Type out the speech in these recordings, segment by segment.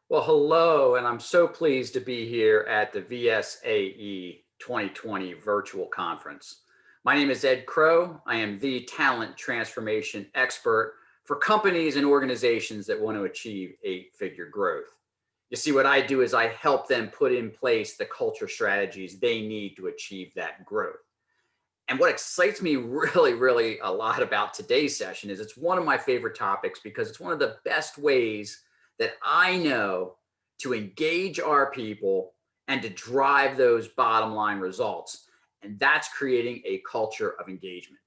Well, hello, and I'm so pleased to be here at the VSAE 2020 virtual conference. My name is Ed Crow. I am the talent transformation expert for companies and organizations that want to achieve eight-figure growth. You see, what I do is I help them put in place the culture strategies they need to achieve that growth. And what excites me really a lot about today's session is it's one of my favorite topics because it's one of the best ways that I know to engage our people and to drive those bottom line results. And that's creating a culture of engagement.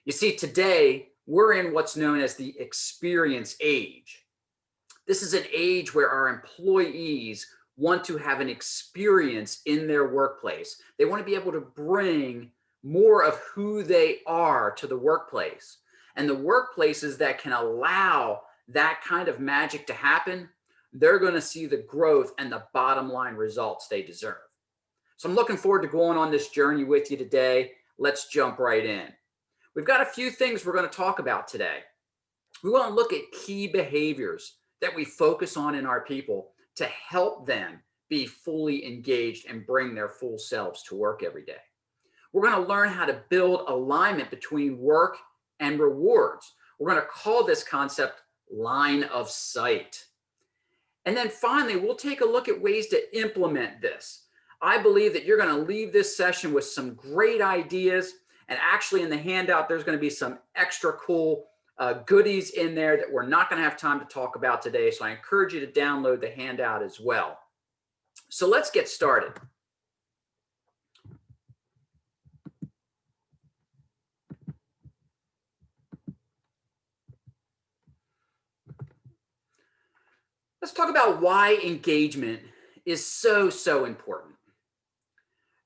You see, today we're in what's known as the experience age. This is an age where our employees want to have an experience in their workplace. They want to be able to bring more of who they are to the workplace. And the workplaces that can allow that kind of magic to happen, they're going to see the growth and the bottom line results they deserve. So I'm looking forward to going on this journey with you today. Let's jump right in. We've got a few things we're going to talk about today. We want to look at key behaviors that we focus on in our people to help them be fully engaged and bring their full selves to work every day. We're going to learn how to build alignment between work and rewards. We're going to call this concept line of sight. And then finally, we'll take a look at ways to implement this. I believe that you're going to leave this session with some great ideas. And actually in the handout, there's going to be some extra cool goodies in there that we're not going to have time to talk about today. So I encourage you to download the handout as well. So let's get started. Let's talk about why engagement is so important.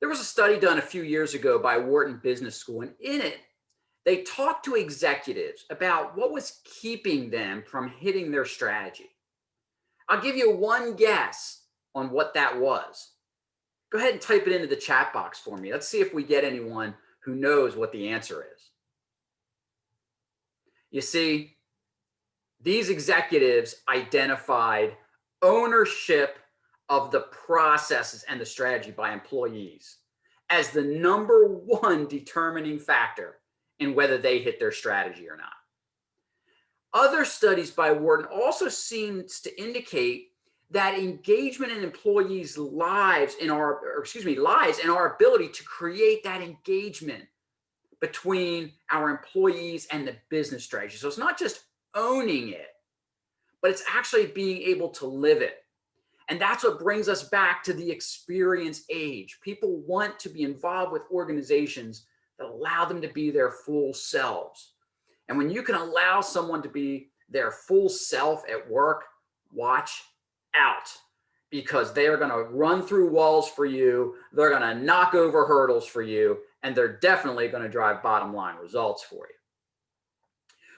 There was a study done a few years ago by Wharton Business School, and in it, they talked to executives about what was keeping them from hitting their strategy. I'll give you one guess on what that was. Go ahead and type it into the chat box for me. Let's see if we get anyone who knows what the answer is. You see, these executives identified ownership of the processes and the strategy by employees as the number one determining factor in whether they hit their strategy or not. Other studies by Wharton also seems to indicate that engagement in employees' lives in our ability to create that engagement between our employees and the business strategy. So it's not just owning it, but it's actually being able to live it. And that's what brings us back to the experience age. People want to be involved with organizations that allow them to be their full selves. And when you can allow someone to be their full self at work, watch out, because they are going to run through walls for you. They're going to knock over hurdles for you, and they're definitely going to drive bottom line results for you.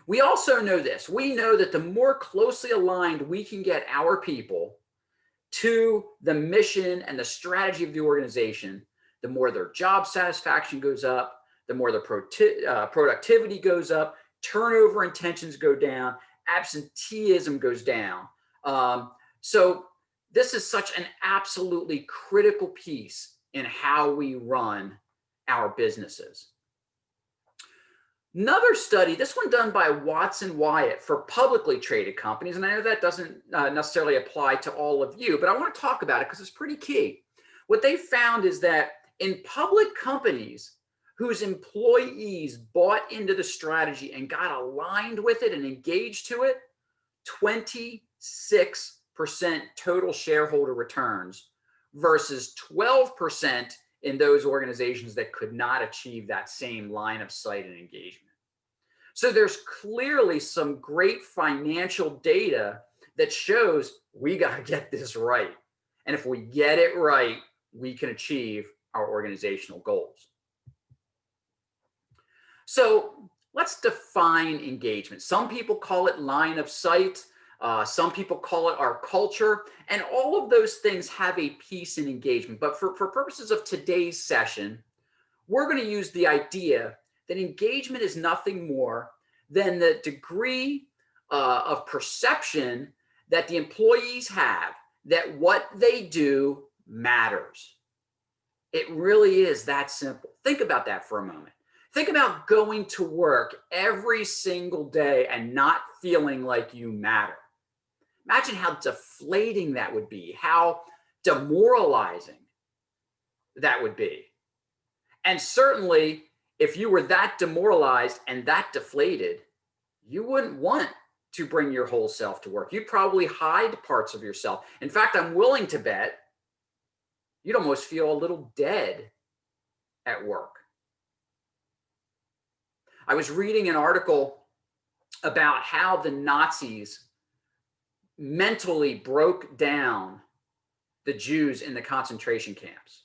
We also know this. We know that the more closely aligned we can get our people to the mission and the strategy of the organization, the more their job satisfaction goes up, the more their productivity goes up, turnover intentions go down, absenteeism goes down. So this is such an absolutely critical piece in how we run our businesses. Another study, this one done by Watson Wyatt for publicly traded companies, and I know that doesn't necessarily apply to all of you, but I want to talk about it because it's pretty key. What they found is that in public companies whose employees bought into the strategy and got aligned with it and engaged to it, 26% total shareholder returns versus 12% in those organizations that could not achieve that same line of sight and engagement. So there's clearly some great financial data that shows we got to get this right. And if we get it right, we can achieve our organizational goals. So let's define engagement. Some people call it line of sight. Some people call it our culture, and all of those things have a piece in engagement. But for purposes of today's session, we're going to use the idea that engagement is nothing more than the degree of perception that the employees have that what they do matters. It really is that simple. Think about that for a moment. Think about going to work every single day and not feeling like you matter. Imagine how deflating that would be, how demoralizing that would be. And certainly, if you were that demoralized and that deflated, you wouldn't want to bring your whole self to work. You'd probably hide parts of yourself. In fact, I'm willing to bet you'd almost feel a little dead at work. I was reading an article about how the Nazis mentally broke down the Jews in the concentration camps.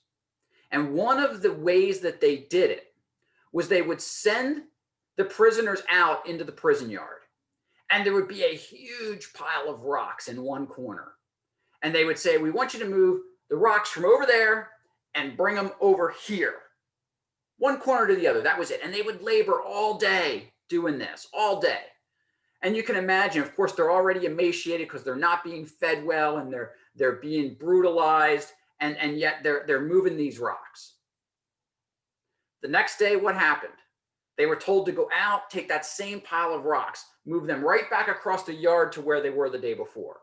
And one of the ways that they did it was they would send the prisoners out into the prison yard. And there would be a huge pile of rocks in one corner. And they would say, we want you to move the rocks from over there and bring them over here. One corner to the other. That was it. And they would labor all day doing this, all day. And you can imagine, of course, they're already emaciated because they're not being fed well and they're being brutalized. And yet they're moving these rocks. The next day, what happened? They were told to go out, take that same pile of rocks, move them right back across the yard to where they were the day before.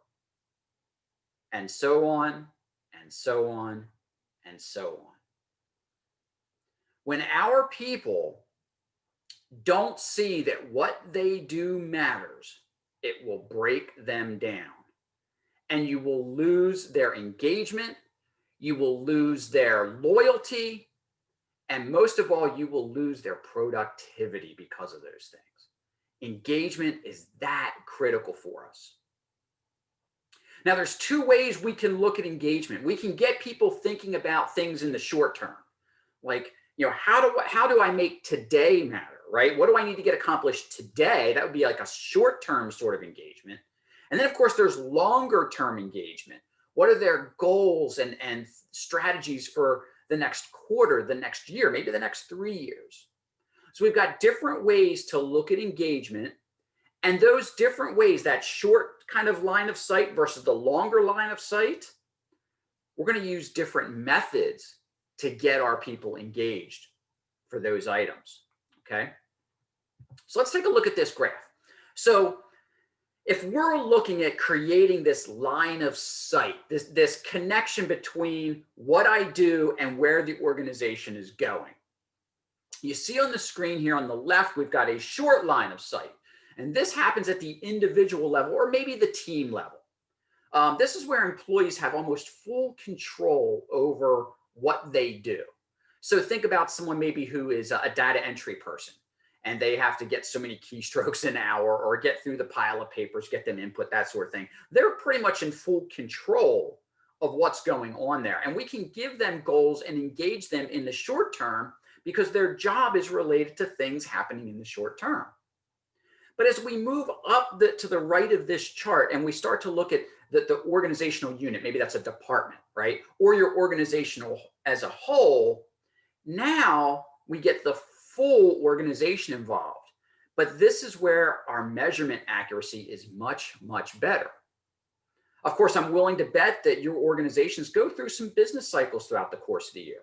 And so on, and so on, and so on. When our people don't see that what they do matters, it will break them down. And you will lose their engagement, you will lose their loyalty, and most of all, you will lose their productivity because of those things. Engagement is that critical for us. Now, there's two ways we can look at engagement. We can get people thinking about things in the short term. Like, how do I make today matter, right? What do I need to get accomplished today? That would be like a short-term sort of engagement. And then, of course, there's longer-term engagement. What are their goals and strategies for the next quarter, the next year, maybe the next 3 years? So we've got different ways to look at engagement, and those different ways, that short kind of line of sight versus the longer line of sight, we're going to use different methods to get our people engaged for those items, okay? So let's take a look at this graph. So if we're looking at creating this line of sight, this connection between what I do and where the organization is going, you see on the screen here on the left, we've got a short line of sight. And this happens at the individual level or maybe the team level. This is where employees have almost full control over what they do. So think about someone maybe who is a data entry person and they have to get so many keystrokes an hour or get through the pile of papers, get them input, that sort of thing. They're pretty much in full control of what's going on there. And we can give them goals and engage them in the short term because their job is related to things happening in the short term. But as we move up to the right of this chart and we start to look at the organizational unit, maybe that's a department, right? Or your organizational as a whole, now we get the full organization involved. But this is where our measurement accuracy is much, much better. Of course, I'm willing to bet that your organizations go through some business cycles throughout the course of the year.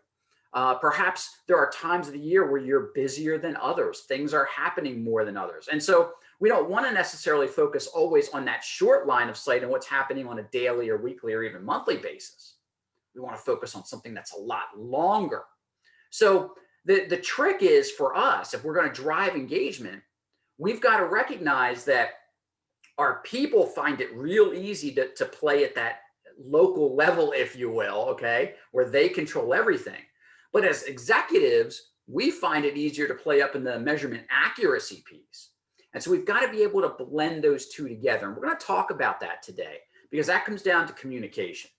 Perhaps there are times of the year where you're busier than others. Things are happening more than others. And so we don't want to necessarily focus always on that short line of sight and what's happening on a daily or weekly or even monthly basis. We want to focus on something that's a lot longer. So the trick is for us, if we're going to drive engagement, we've got to recognize that our people find it real easy to play at that local level, if you will, okay, where they control everything. But as executives, we find it easier to play up in the measurement accuracy piece. And so we've got to be able to blend those two together. And we're going to talk about that today because that comes down to communication.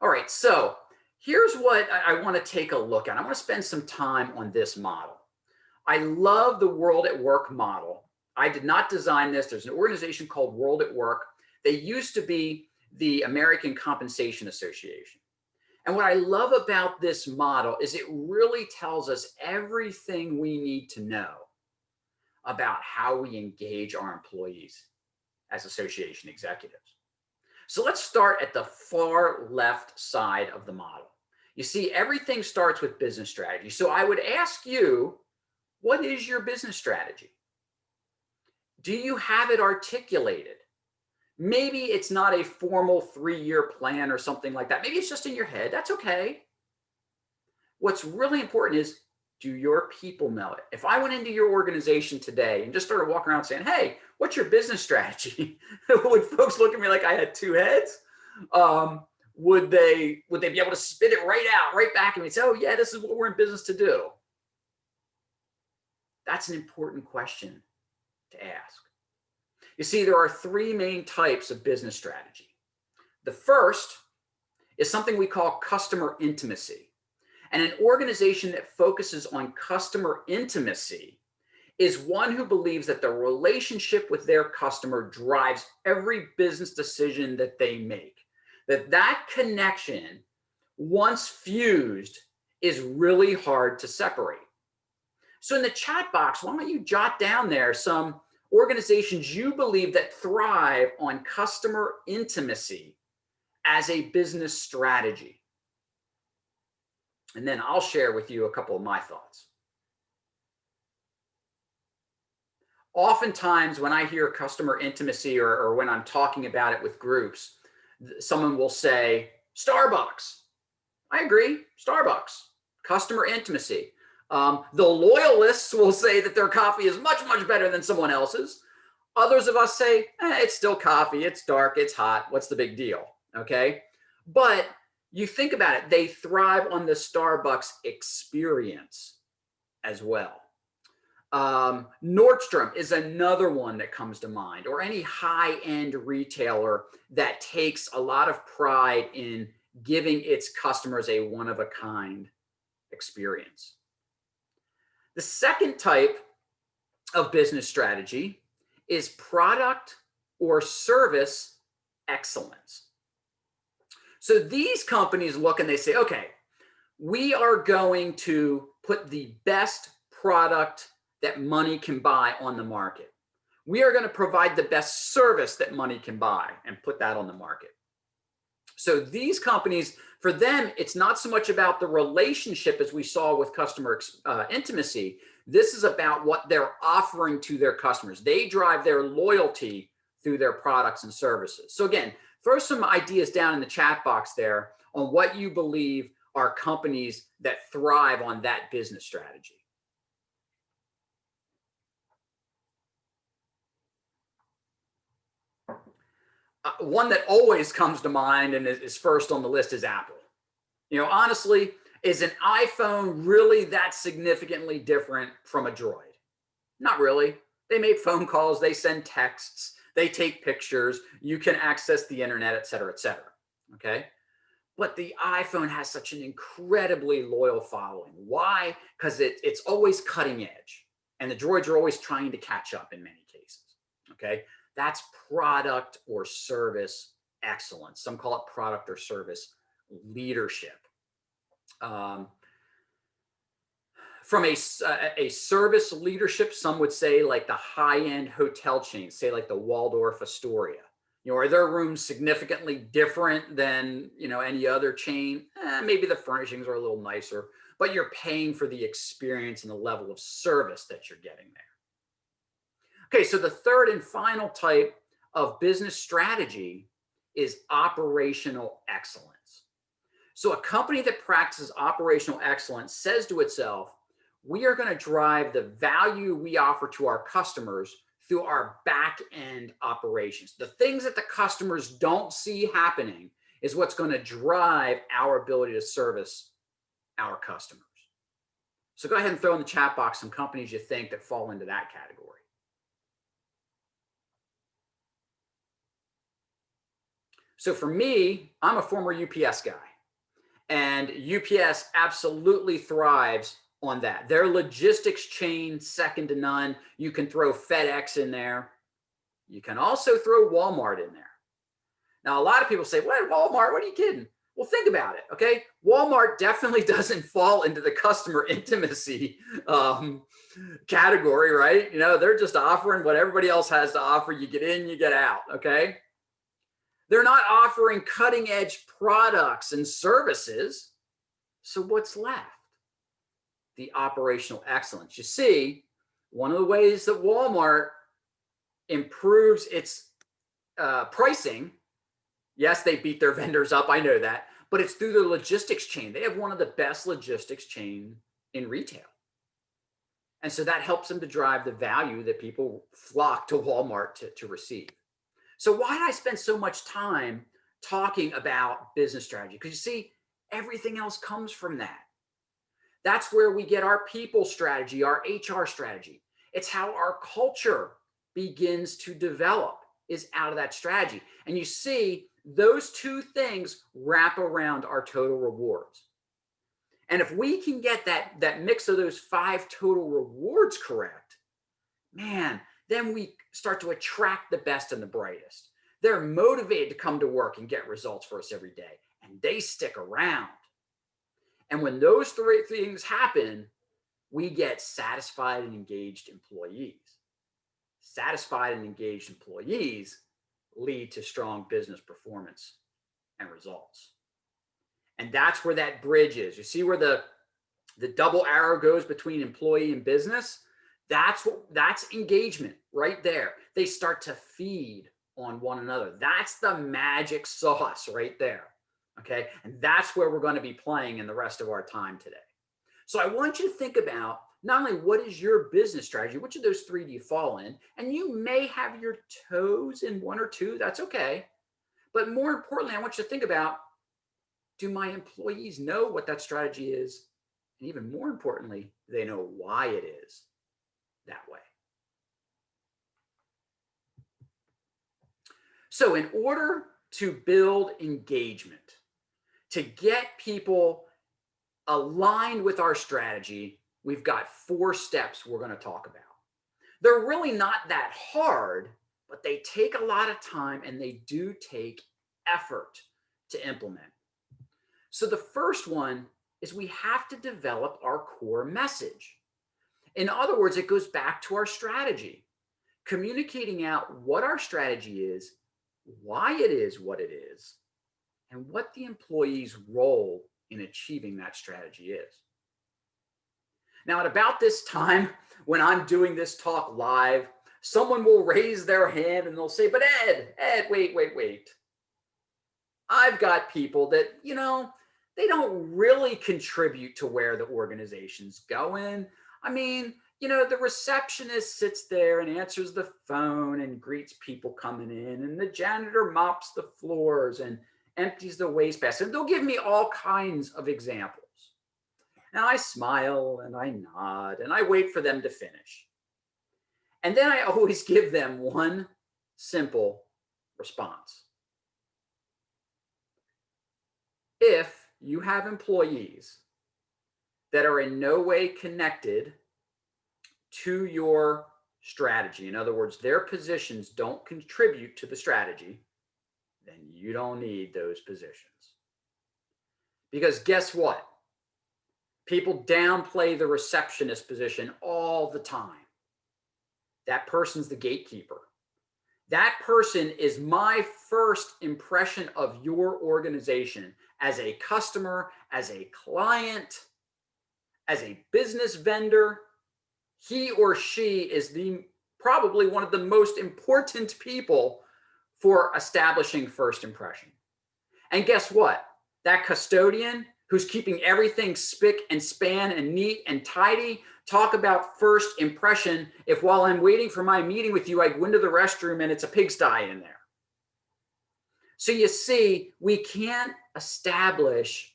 All right, so here's what I want to take a look at. I want to spend some time on this model. I love the World at Work model. I did not design this. There's an organization called World at Work. They used to be the American Compensation Association. And what I love about this model is it really tells us everything we need to know about how we engage our employees as association executives. So let's start at the far left side of the model. You see, everything starts with business strategy. So I would ask you, what is your business strategy? Do you have it articulated? Maybe it's not a formal 3-year plan or something like that. Maybe it's just in your head. That's okay. What's really important is, do your people know it? If I went into your organization today and just started walking around saying, hey, what's your business strategy? Would folks look at me like I had two heads? Would they be able to spit it right back at me and say, oh yeah, this is what we're in business to do? That's an important question to ask. You see, there are 3 main types of business strategy. The first is something we call customer intimacy. And an organization that focuses on customer intimacy is one who believes that the relationship with their customer drives every business decision that they make. That connection, once fused, is really hard to separate. So in the chat box, why don't you jot down there some organizations you believe that thrive on customer intimacy as a business strategy. And then I'll share with you a couple of my thoughts. Oftentimes when I hear customer intimacy or when I'm talking about it with groups, someone will say, Starbucks. I agree, Starbucks, customer intimacy. The loyalists will say that their coffee is much, much better than someone else's. Others of us say, it's still coffee, it's dark, it's hot, what's the big deal, okay? But you think about it, they thrive on the Starbucks experience as well. Nordstrom is another one that comes to mind, or any high-end retailer that takes a lot of pride in giving its customers a one-of-a-kind experience. The second type of business strategy is product or service excellence. So these companies look and they say, okay, we are going to put the best product that money can buy on the market. We are going to provide the best service that money can buy and put that on the market. So these companies, for them, it's not so much about the relationship as we saw with customer intimacy. This is about what they're offering to their customers. They drive their loyalty through their products and services. So again, throw some ideas down in the chat box there on what you believe are companies that thrive on that business strategy. One that always comes to mind and is first on the list is Apple. Honestly, is an iPhone really that significantly different from a Droid? Not really. They make phone calls, they send texts, they take pictures, you can access the internet, et cetera, okay? But the iPhone has such an incredibly loyal following. Why? Because it's always cutting edge, and the Droids are always trying to catch up in many cases, okay? That's product or service excellence. Some call it product or service leadership. From a service leadership, some would say like the high-end hotel chains, say like the Waldorf Astoria. Are their rooms significantly different than any other chain? Maybe the furnishings are a little nicer, but you're paying for the experience and the level of service that you're getting there. Okay, so the third and final type of business strategy is operational excellence. So a company that practices operational excellence says to itself, we are going to drive the value we offer to our customers through our back-end operations. The things that the customers don't see happening is what's going to drive our ability to service our customers. So go ahead and throw in the chat box some companies you think that fall into that category. So for me, I'm a former UPS guy, and UPS absolutely thrives on that. Their logistics chain, second to none. You can throw FedEx in there. You can also throw Walmart in there. Now, a lot of people say, what, Walmart? What are you kidding? Well, think about it, okay? Walmart definitely doesn't fall into the customer intimacy category, right? They're just offering what everybody else has to offer. You get in, you get out, okay? They're not offering cutting edge products and services. So what's left? The operational excellence. You see, one of the ways that Walmart improves its pricing, yes, they beat their vendors up, I know that, but it's through the logistics chain. They have one of the best logistics chain in retail. And so that helps them to drive the value that people flock to Walmart to receive. So why did I spend so much time talking about business strategy? Because you see, everything else comes from that. That's where we get our people strategy, our HR strategy. It's how our culture begins to develop, is out of that strategy. And you see, those two things wrap around our total rewards. And if we can get that mix of those 5 total rewards correct, man, then we start to attract the best and the brightest. They're motivated to come to work and get results for us every day, and they stick around. And when those 3 things happen, we get satisfied and engaged employees. Satisfied and engaged employees lead to strong business performance and results. And that's where that bridge is. You see where the double arrow goes between employee and business? That's engagement right there. They start to feed on one another. That's the magic sauce right there. Okay. And that's where we're going to be playing in the rest of our time today. So I want you to think about not only what is your business strategy, which of those 3 do you fall in? And you may have your toes in 1 or 2. That's okay. But more importantly, I want you to think about, do my employees know what that strategy is? And even more importantly, do they know why it is that way? So in order to build engagement, to get people aligned with our strategy, we've got 4 steps we're going to talk about. They're really not that hard, but they take a lot of time and they do take effort to implement. So the first one is we have to develop our core message. In other words, it goes back to our strategy, communicating out what our strategy is, why it is what it is, and what the employee's role in achieving that strategy is. Now, at about this time, when I'm doing this talk live, someone will raise their hand and they'll say, but Ed, wait. I've got people that, they don't really contribute to where the organization's going. I mean, the receptionist sits there and answers the phone and greets people coming in, and the janitor mops the floors and empties the wastebasket. And they'll give me all kinds of examples. And I smile and I nod and I wait for them to finish. And then I always give them one simple response. If you have employees that are in no way connected to your strategy, in other words, their positions don't contribute to the strategy, then you don't need those positions. Because guess what? People downplay the receptionist position all the time. That person's the gatekeeper. That person is my first impression of your organization as a customer, as a client, as a business vendor. He or she is probably one of the most important people for establishing first impression. And guess what? That custodian who's keeping everything spick and span and neat and tidy, talk about first impression if while I'm waiting for my meeting with you, I go into the restroom and it's a pigsty in there. So you see, we can't establish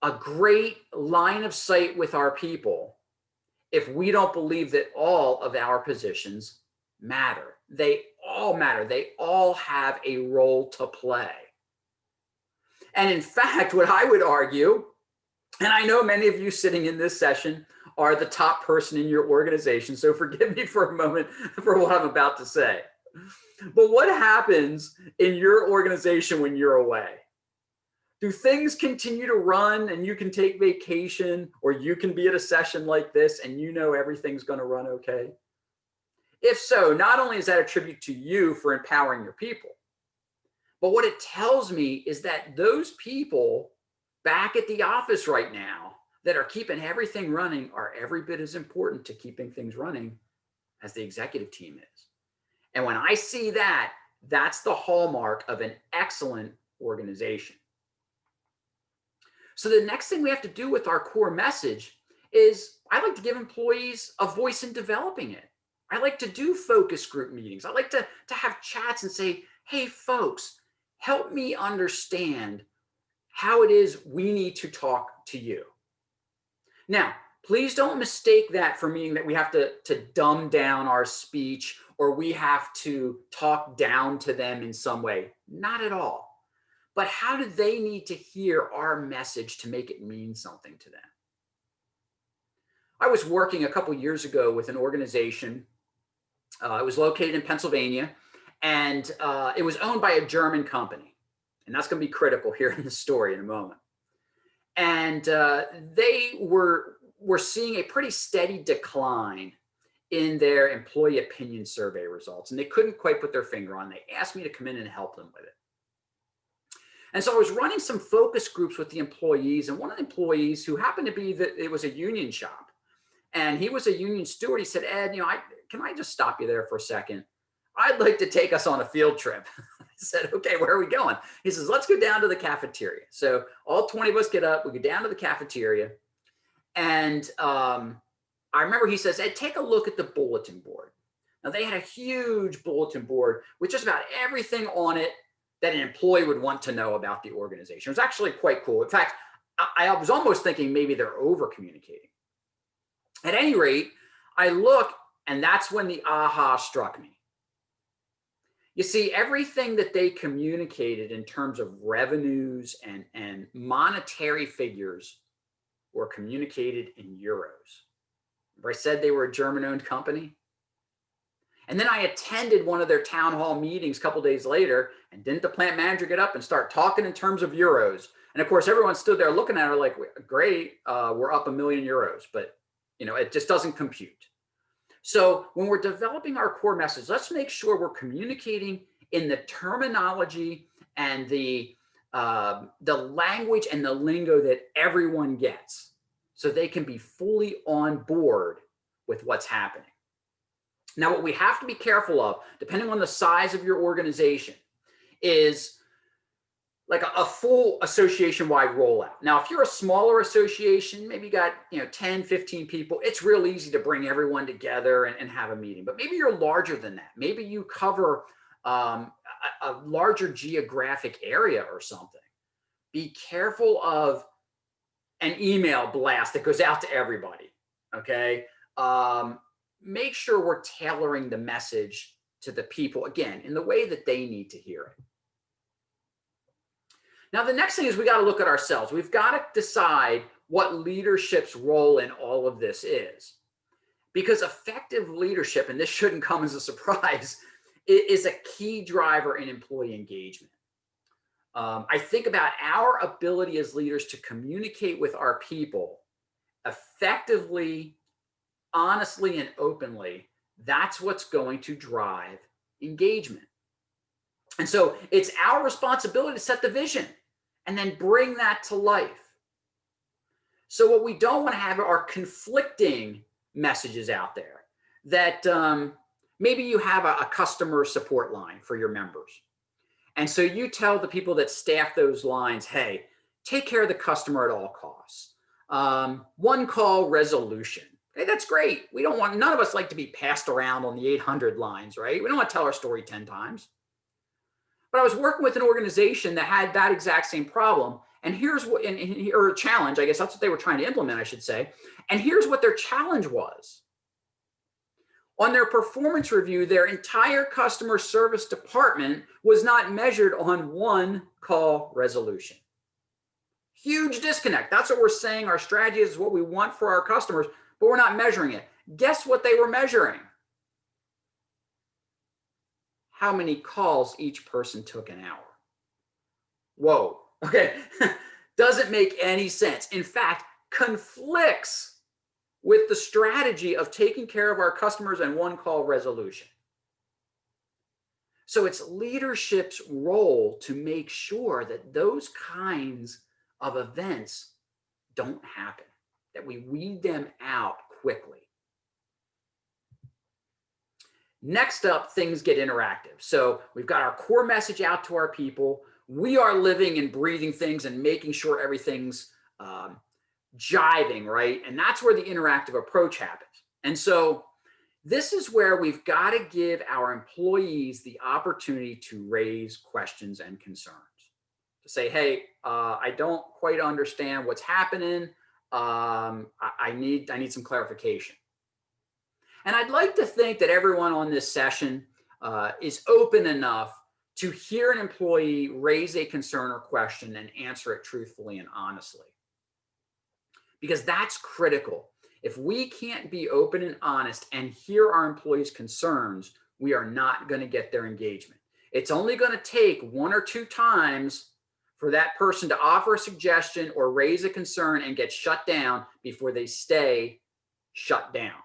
a great line of sight with our people if we don't believe that all of our positions matter. They all matter. They all have a role to play. And in fact, what I would argue, and I know many of you sitting in this session are the top person in your organization, so forgive me for a moment for what I'm about to say. But what happens in your organization when you're away? Do things continue to run and you can take vacation, or you can be at a session like this and you know everything's going to run okay? If so, not only is that a tribute to you for empowering your people, but what it tells me is that those people back at the office right now that are keeping everything running are every bit as important to keeping things running as the executive team is. And when I see that, that's the hallmark of an excellent organization. So the next thing we have to do with our core message is I like to give employees a voice in developing it. I like to do focus group meetings. I like to have chats and say, hey, folks, help me understand how it is we need to talk to you. Now, please don't mistake that for meaning that we have to dumb down our speech or we have to talk down to them in some way. Not at all. But how do they need to hear our message to make it mean something to them? I was working a couple years ago with an organization. It was located in Pennsylvania, and it was owned by a German company. And that's going to be critical here in the story in a moment. And they were seeing a pretty steady decline in their employee opinion survey results. And they couldn't quite put their finger on it. They asked me to come in and help them with it. And so I was running some focus groups with the employees, and one of the employees who happened to be that it was a union shop, and he was a union steward. He said, Ed, can I just stop you there for a second? I'd like to take us on a field trip. I said, okay, where are we going? He says, let's go down to the cafeteria. So all 20 of us get up, we go down to the cafeteria. And I remember he says, Ed, take a look at the bulletin board. Now they had a huge bulletin board with just about everything on it that an employee would want to know about the organization. It was actually quite cool. In fact, I was almost thinking maybe they're over communicating. At any rate, I look, and that's when the aha struck me. You see, everything that they communicated in terms of revenues and monetary figures were communicated in euros. Remember I said they were a German-owned company? And then I attended one of their town hall meetings a couple days later, and didn't the plant manager get up and start talking in terms of euros? And of course, everyone stood there looking at her like, great, we're up €1 million, but it just doesn't compute. So when we're developing our core message, let's make sure we're communicating in the terminology and the language and the lingo that everyone gets, so they can be fully on board with what's happening. Now, what we have to be careful of, depending on the size of your organization, is like a full association-wide rollout. Now, if you're a smaller association, maybe you got 10, 15 people, it's real easy to bring everyone together and have a meeting. But maybe you're larger than that. Maybe you cover a larger geographic area or something. Be careful of an email blast that goes out to everybody, okay? Make sure we're tailoring the message to the people, again, in the way that they need to hear it. Now, the next thing is we got to look at ourselves. We've got to decide what leadership's role in all of this is. Because effective leadership, and this shouldn't come as a surprise, is a key driver in employee engagement. I think about our ability as leaders to communicate with our people effectively, honestly, and openly. That's what's going to drive engagement. And so it's our responsibility to set the vision and then bring that to life. So what we don't want to have are conflicting messages out there that maybe you have a customer support line for your members. And so you tell the people that staff those lines, hey, take care of the customer at all costs. One call resolution. Okay, that's great. None of us like to be passed around on the 800 lines, right? We don't want to tell our story 10 times. But I was working with an organization that had that exact same problem. And here's what, or a challenge, I guess that's what they were trying to implement, I should say. And here's what their challenge was. On their performance review, their entire customer service department was not measured on one call resolution. Huge disconnect. That's what we're saying. Our strategy is what we want for our customers, but we're not measuring it. Guess what they were measuring? How many calls each person took an hour. Whoa, Okay. Doesn't make any sense. In fact, conflicts with the strategy of taking care of our customers and one call resolution. So it's leadership's role to make sure that those kinds of events don't happen, that we weed them out quickly. Next up, things get interactive. So we've got our core message out to our people. We are living and breathing things and making sure everything's jiving, right? And that's where the interactive approach happens. And so this is where we've got to give our employees the opportunity to raise questions and concerns. To say, hey, I don't quite understand what's happening. I need some clarification. And I'd like to think that everyone on this session is open enough to hear an employee raise a concern or question and answer it truthfully and honestly. Because that's critical. If we can't be open and honest and hear our employees' concerns, we are not going to get their engagement. It's only going to take one or two times for that person to offer a suggestion or raise a concern and get shut down before they stay shut down.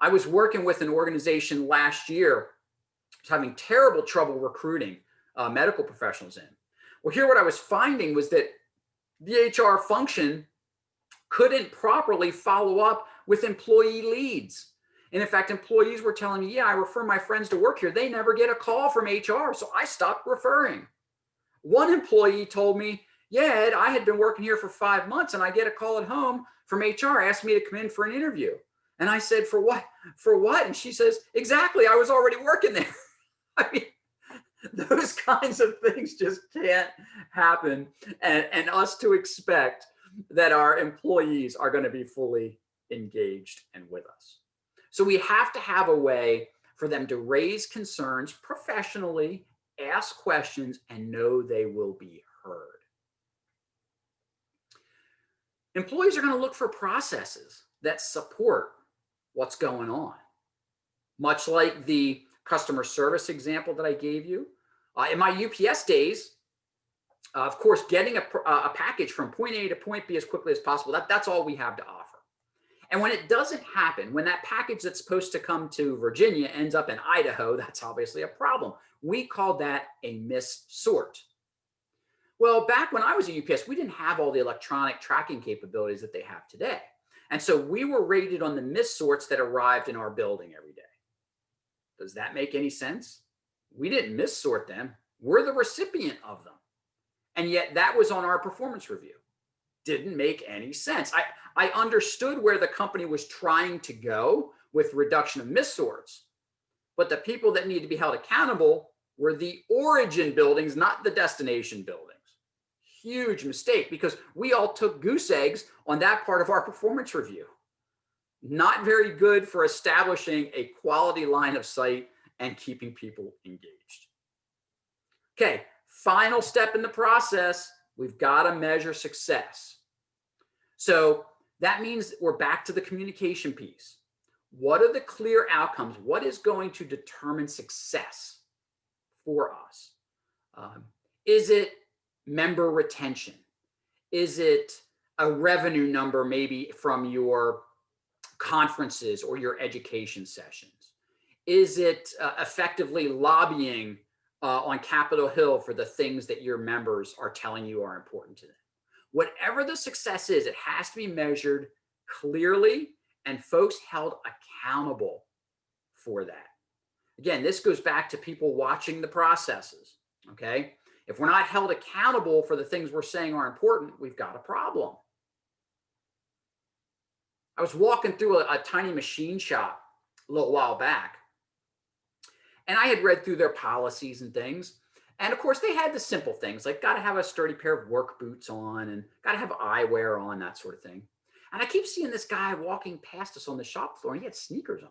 I was working with an organization last year, was having terrible trouble recruiting medical professionals in. Well, here what I was finding was that the HR function couldn't properly follow up with employee leads. And in fact, employees were telling me, yeah, I refer my friends to work here. They never get a call from HR, so I stopped referring. One employee told me, yeah, Ed, I had been working here for 5 months and I get a call at home from HR asking me to come in for an interview. And I said, for what? For what? And she says, exactly, I was already working there. I mean, those kinds of things just can't happen. And us to expect that our employees are going to be fully engaged and with us. So we have to have a way for them to raise concerns professionally, ask questions, and know they will be heard. Employees are going to look for processes that support what's going on. Much like the customer service example that I gave you. In my UPS days, of course, getting a package from point A to point B as quickly as possible, that's all we have to offer. And when it doesn't happen, when that package that's supposed to come to Virginia ends up in Idaho, that's obviously a problem. We call that a missort. Well, back when I was at UPS, we didn't have all the electronic tracking capabilities that they have today. And so we were rated on the missorts that arrived in our building every day. Does that make any sense? We didn't missort them. We're the recipient of them. And yet that was on our performance review. Didn't make any sense. I understood where the company was trying to go with reduction of missorts, but the people that need to be held accountable were the origin buildings, not the destination buildings. Huge mistake, because we all took goose eggs on that part of our performance review. Not very good for establishing a quality line of sight and keeping people engaged. Okay, final step in the process, we've got to measure success. So that means we're back to the communication piece. What are the clear outcomes? What is going to determine success for us? Is it member retention? Is it a revenue number maybe from your conferences or your education sessions? Is it effectively lobbying on Capitol Hill for the things that your members are telling you are important to them? Whatever the success is, it has to be measured clearly and folks held accountable for that. Again, this goes back to people watching the processes, okay? If we're not held accountable for the things we're saying are important, we've got a problem. I was walking through a tiny machine shop a little while back, and I had read through their policies and things. And of course, they had the simple things like got to have a sturdy pair of work boots on and got to have eyewear on, that sort of thing. And I keep seeing this guy walking past us on the shop floor, and he had sneakers on.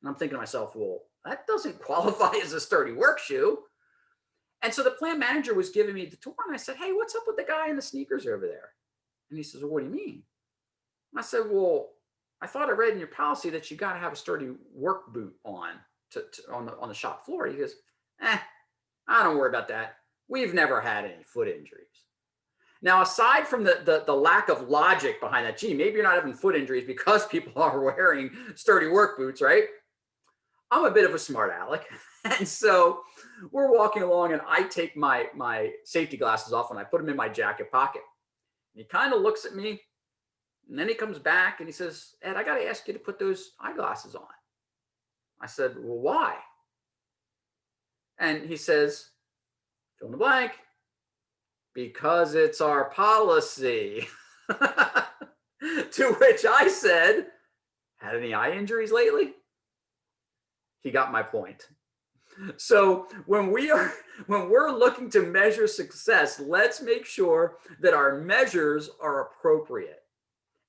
And I'm thinking to myself, well, that doesn't qualify as a sturdy work shoe. And so the plant manager was giving me the tour, and I said, hey, what's up with the guy in the sneakers over there? And he says, well, what do you mean? And I said, well, I thought I read in your policy that you got to have a sturdy work boot on on the shop floor. He goes, I don't worry about that. we've never had any foot injuries. Now, aside from the lack of logic behind that, gee, maybe you're not having foot injuries because people are wearing sturdy work boots, right? I'm a bit of a smart aleck. And so we're walking along and I take my safety glasses off and I put them in my jacket pocket. And he kind of looks at me and then he comes back and he says, Ed, I got to ask you to put those eyeglasses on. I said, well, why? And he says, fill in the blank, because it's our policy. To which I said, had any eye injuries lately? He got my point. So when we're looking to measure success, let's make sure that our measures are appropriate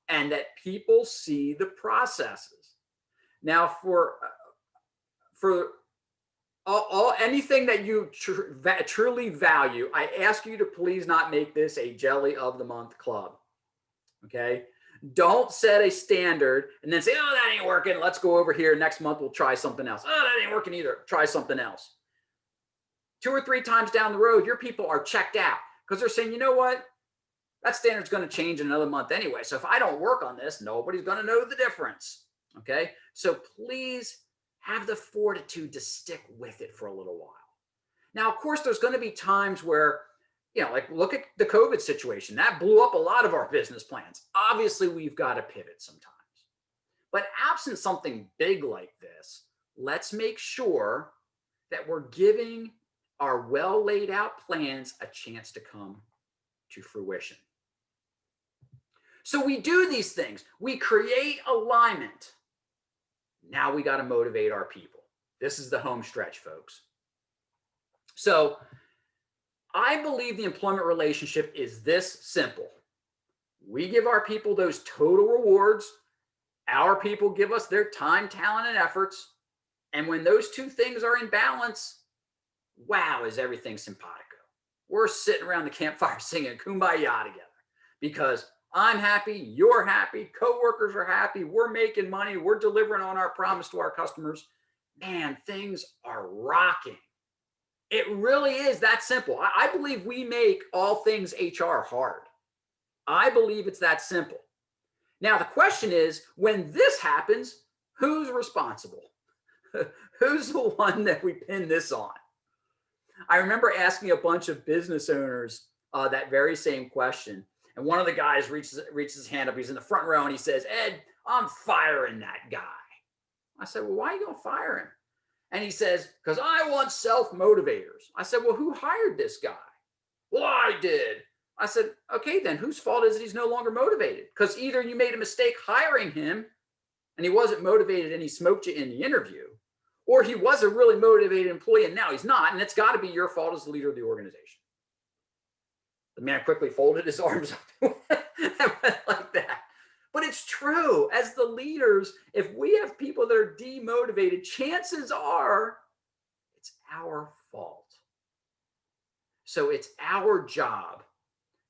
and that people see the processes. Now, for anything that you truly value, I ask you to please not make this a jelly of the month club. Okay? Don't set a standard and then say, oh, that ain't working. Let's go over here. Next month, we'll try something else. Oh, that ain't working either. Try something else. 2 or 3 times down the road, your people are checked out because they're saying, you know what? That standard's going to change in another month anyway. So if I don't work on this, nobody's going to know the difference. Okay? So please have the fortitude to stick with it for a little while. Now, of course, there's going to be times where, like look at the COVID situation. That blew up a lot of our business plans. Obviously, we've got to pivot sometimes. But absent something big like this, let's make sure that we're giving our well laid out plans a chance to come to fruition. So we do these things. We create alignment. Now we got to motivate our people. This is the home stretch, folks. So I believe the employment relationship is this simple. We give our people those total rewards. Our people give us their time, talent, and efforts. And when those two things are in balance, wow, is everything simpatico. We're sitting around the campfire singing Kumbaya together because I'm happy, you're happy, coworkers are happy, we're making money, we're delivering on our promise to our customers. Man, things are rocking. It really is that simple. I believe we make all things HR hard. I believe it's that simple. Now, the question is, when this happens, who's responsible? Who's the one that we pin this on? I remember asking a bunch of business owners that very same question. And one of the guys reaches his hand up. He's in the front row and he says, Ed, I'm firing that guy. I said, well, why are you going to fire him? And he says, because I want self-motivators. I said, well, who hired this guy? Well, I did. I said, okay, then whose fault is it he's no longer motivated? Because either you made a mistake hiring him and he wasn't motivated and he smoked you in the interview, or he was a really motivated employee and now he's not. And it's got to be your fault as the leader of the organization. The man quickly folded his arms up and went like that. But it's true. As the leaders, if we have people that are demotivated, chances are it's our fault. So it's our job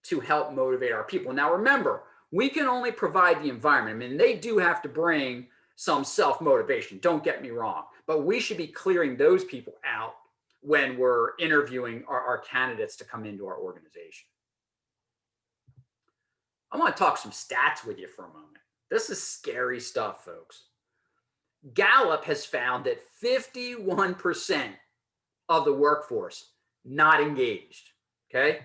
to help motivate our people. Now, remember, we can only provide the environment. I mean, they do have to bring some self-motivation. Don't get me wrong. But we should be clearing those people out when we're interviewing our candidates to come into our organization. I want to talk some stats with you for a moment. This is scary stuff, folks. Gallup has found that 51% of the workforce not engaged, okay?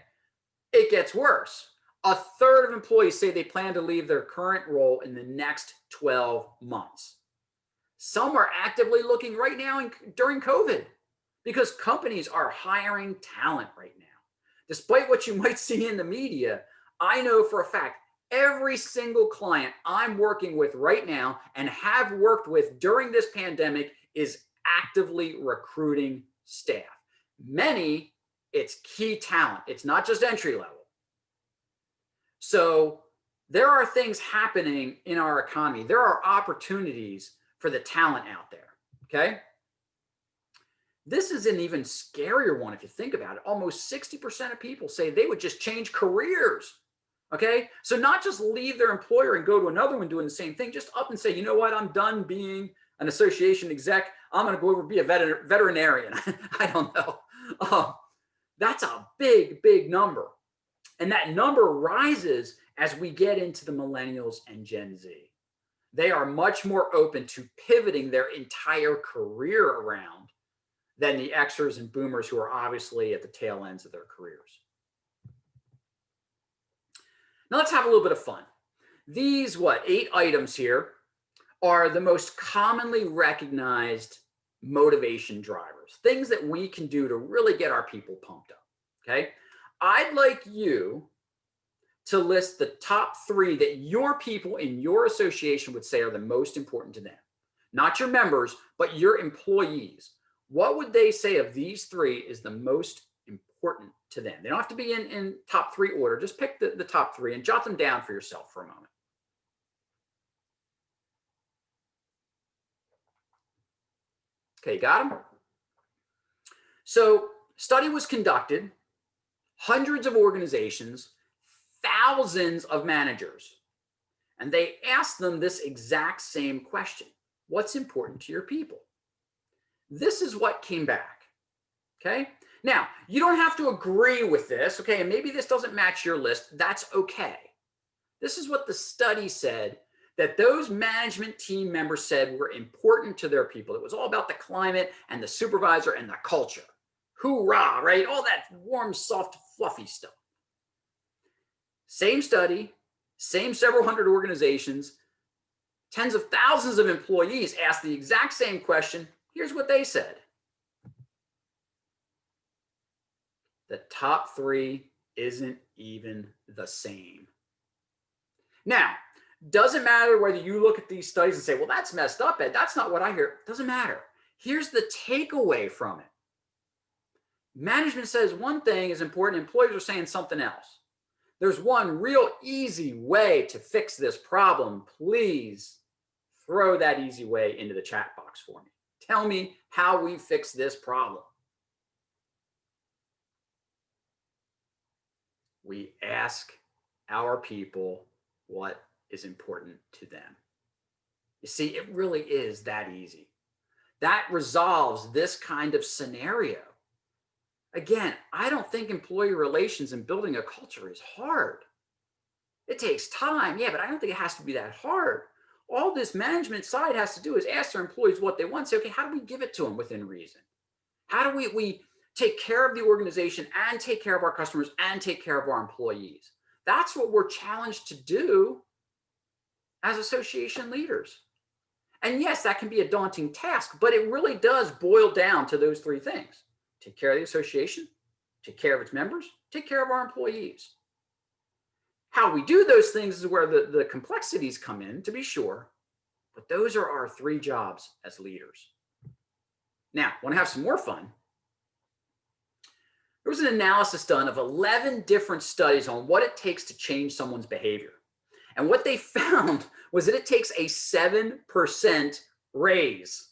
It gets worse. A third of employees say they plan to leave their current role in the next 12 months. Some are actively looking right now during COVID because companies are hiring talent right now. Despite what you might see in the media, I know for a fact every single client I'm working with right now and have worked with during this pandemic is actively recruiting staff. Many, it's key talent. It's not just entry level. So there are things happening in our economy. There are opportunities for the talent out there, okay? This is an even scarier one if you think about it. Almost 60% of people say they would just change careers, okay? So not just leave their employer and go to another one doing the same thing, just up and say, you know what, I'm done being an association exec. I'm going to go over and be a veterinarian. I don't know. That's a big, big number. And that number rises as we get into the millennials and Gen Z. They are much more open to pivoting their entire career around than the Xers and boomers who are obviously at the tail ends of their careers. Now let's have a little bit of fun. These, 8 items here are the most commonly recognized motivation drivers, things that we can do to really get our people pumped up, okay? I'd like you to list the top 3 that your people in your association would say are the most important to them. Not your members, but your employees. What would they say of these 3 is the most important to them? They don't have to be in top 3 order. Just pick the top 3 and jot them down for yourself for a moment. Okay, got them? So, study was conducted, hundreds of organizations, thousands of managers, and they asked them this exact same question. What's important to your people? This is what came back, okay? Now, you don't have to agree with this, okay? And maybe this doesn't match your list. That's okay. This is what the study said that those management team members said were important to their people. It was all about the climate and the supervisor and the culture. Hoorah, right? All that warm, soft, fluffy stuff. Same study, same several hundred organizations, tens of thousands of employees asked the exact same question. Here's what they said. The top 3 isn't even the same. Now, doesn't matter whether you look at these studies and say, well, that's messed up, Ed. That's not what I hear. Doesn't matter. Here's the takeaway from it. Management says one thing is important. Employees are saying something else. There's one real easy way to fix this problem. Please throw that easy way into the chat box for me. Tell me how we fix this problem. We ask our people what is important to them. You see, it really is that easy. That resolves this kind of scenario. Again, I don't think employee relations and building a culture is hard. It takes time, yeah, but I don't think it has to be that hard. All this management side has to do is ask their employees what they want. Say, okay, how do we give it to them within reason? How do we take care of the organization and take care of our customers and take care of our employees? That's what we're challenged to do as association leaders. And yes, that can be a daunting task, but it really does boil down to those 3 things. Take care of the association, take care of its members, take care of our employees. How we do those things is where the complexities come in, to be sure, but those are our 3 jobs as leaders. Now, want to have some more fun? There was an analysis done of 11 different studies on what it takes to change someone's behavior. And what they found was that it takes a 7% raise.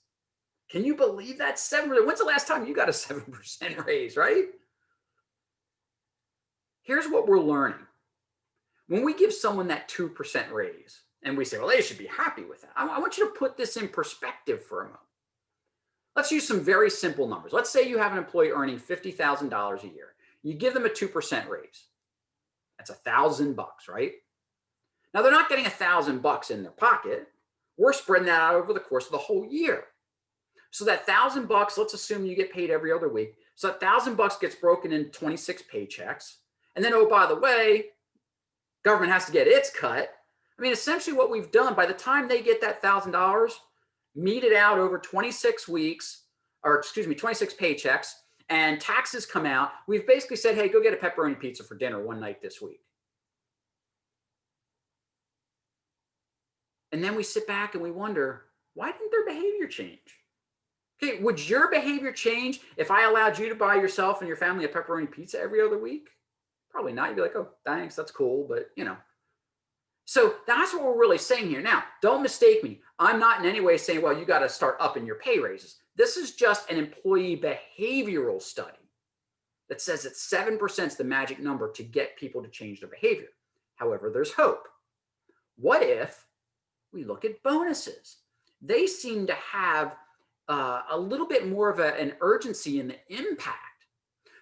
Can you believe that? 7%? When's the last time you got a 7% raise, right? Here's what we're learning. When we give someone that 2% raise and we say, well, they should be happy with that. I want you to put this in perspective for a moment. Let's use some very simple numbers. Let's say you have an employee earning $50,000 a year. You give them a 2% raise. That's $1,000, right? Now they're not getting $1,000 in their pocket. We're spreading that out over the course of the whole year. So that $1,000, let's assume you get paid every other week. So that $1,000 gets broken into 26 paychecks. And then, oh, by the way, government has to get its cut. I mean, essentially what we've done, by the time they get that $1,000, meted out over 26 weeks, or excuse me, 26 paychecks, and taxes come out, we've basically said, hey, go get a pepperoni pizza for dinner one night this week. And then we sit back and we wonder, why didn't their behavior change? Okay, would your behavior change if I allowed you to buy yourself and your family a pepperoni pizza every other week? Probably not. You'd be like, oh, thanks, that's cool, but you know. So that's what we're really saying here. Now, don't mistake me. I'm not in any way saying, well, you got to start upping your pay raises. This is just an employee behavioral study that says that 7% is the magic number to get people to change their behavior. However, there's hope. What if we look at bonuses? They seem to have a little bit more of an urgency in the impact.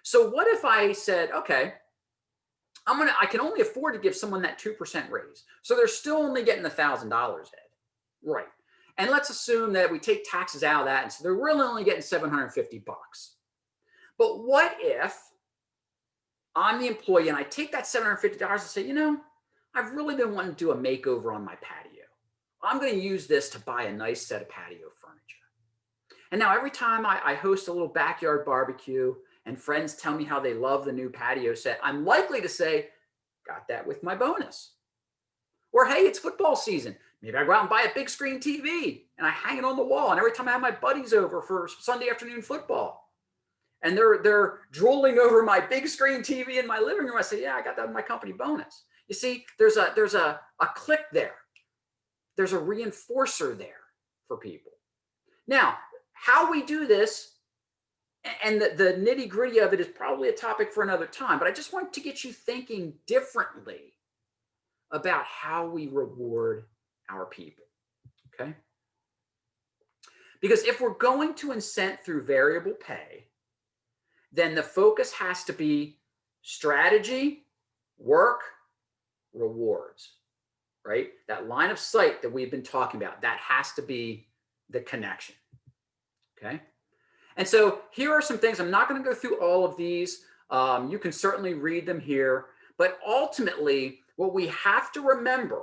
So what if I said, okay, I can only afford to give someone that 2% raise. So they're still only getting $1,000, Ed. Right. And let's assume that we take taxes out of that. And so they're really only getting 750 bucks. But what if I'm the employee and I take that $750 and say, I've really been wanting to do a makeover on my patio. I'm going to use this to buy a nice set of patio furniture. And now every time I host a little backyard barbecue and friends tell me how they love the new patio set, I'm likely to say, got that with my bonus. Or, hey, it's football season. Maybe I go out and buy a big screen TV and I hang it on the wall. And every time I have my buddies over for Sunday afternoon football and they're drooling over my big screen TV in my living room, I say, yeah, I got that in my company bonus. You see, there's a click there. There's a reinforcer there for people. Now, how we do this and the nitty gritty of it is probably a topic for another time, but I just want to get you thinking differently about how we reward our people, okay? Because if we're going to incent through variable pay, then the focus has to be strategy, work, rewards, right? That line of sight that we've been talking about, that has to be the connection, okay? And so here are some things. I'm not going to go through all of these. You can certainly read them here, but ultimately what we have to remember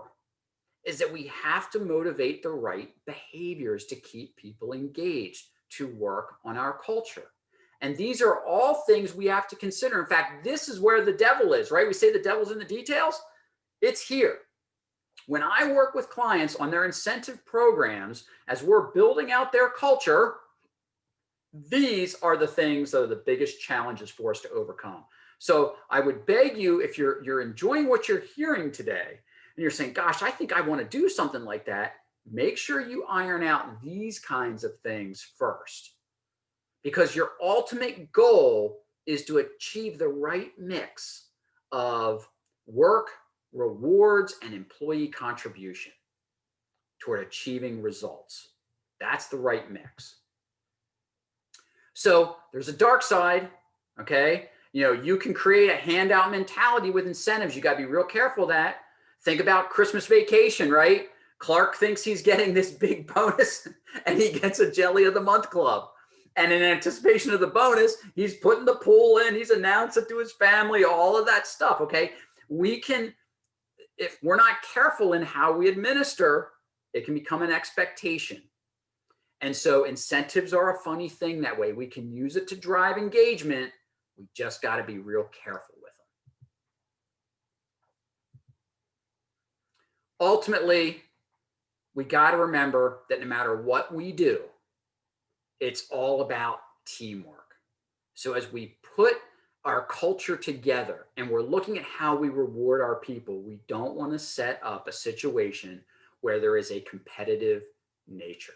is that we have to motivate the right behaviors to keep people engaged, to work on our culture. And these are all things we have to consider. In fact, this is where the devil is, right? We say the devil's in the details. It's here. When I work with clients on their incentive programs, as we're building out their culture, these are the things that are the biggest challenges for us to overcome. So I would beg you, if you're enjoying what you're hearing today, and you're saying, gosh, I think I want to do something like that, make sure you iron out these kinds of things first. Because your ultimate goal is to achieve the right mix of work, rewards, and employee contribution toward achieving results. That's the right mix. So there's a dark side, okay? You can create a handout mentality with incentives. You got to be real careful of that. Think about Christmas vacation, right? Clark thinks he's getting this big bonus and he gets a Jelly of the Month club. And in anticipation of the bonus, he's putting the pool in, he's announced it to his family, all of that stuff, okay? We can, if we're not careful in how we administer, it can become an expectation. And so incentives are a funny thing that way. We can use it to drive engagement. We just got to be real careful with them. Ultimately, we got to remember that no matter what we do, it's all about teamwork. So as we put our culture together and we're looking at how we reward our people, we don't want to set up a situation where there is a competitive nature.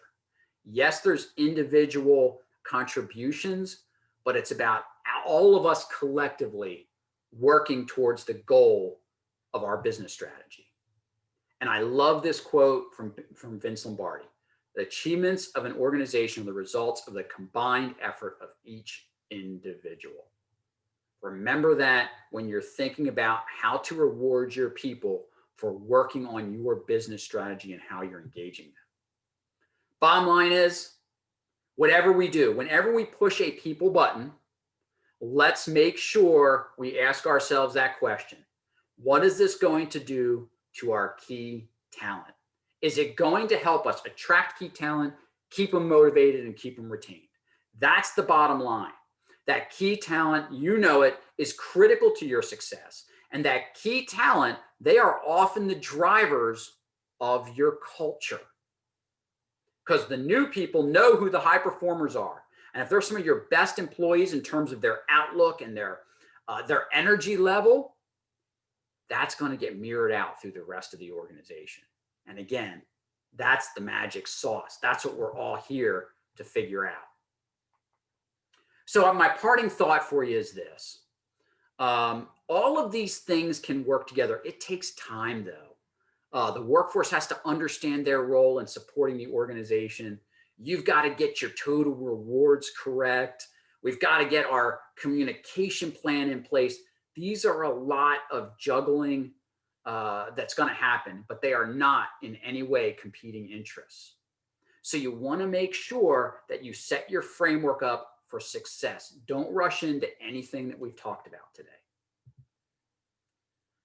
Yes, there's individual contributions, but it's about all of us collectively working towards the goal of our business strategy. And I love this quote from Vince Lombardi. The achievements of an organization are the results of the combined effort of each individual. Remember that when you're thinking about how to reward your people for working on your business strategy and how you're engaging them. Bottom line is, whatever we do, whenever we push a people button, let's make sure we ask ourselves that question. What is this going to do to our key talent? Is it going to help us attract key talent, keep them motivated, and keep them retained? That's the bottom line. That key talent, you know it, is critical to your success. And that key talent, they are often the drivers of your culture. Because the new people know who the high performers are. And if they're some of your best employees in terms of their outlook and their energy level, that's going to get mirrored out through the rest of the organization. And again, that's the magic sauce. That's what we're all here to figure out. So my parting thought for you is this. All of these things can work together. It takes time, though. The workforce has to understand their role in supporting the organization. You've got to get your total rewards correct. We've got to get our communication plan in place. These are a lot of juggling that's going to happen, but they are not in any way competing interests. So you want to make sure that you set your framework up for success. Don't rush into anything that we've talked about today.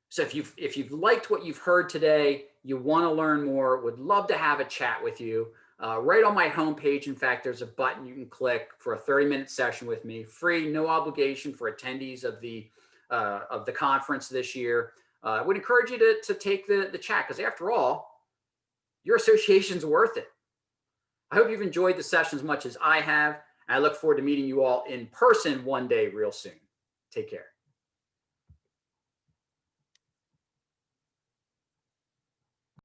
So if you've liked what you've heard today, you want to learn more, would love to have a chat with you. Right on my homepage, in fact, there's a button you can click for a 30-minute session with me, free, no obligation for attendees of the conference this year. I would encourage you to take the chat, because after all, your association's worth it. I hope you've enjoyed the session as much as I have. I look forward to meeting you all in person one day real soon. Take care.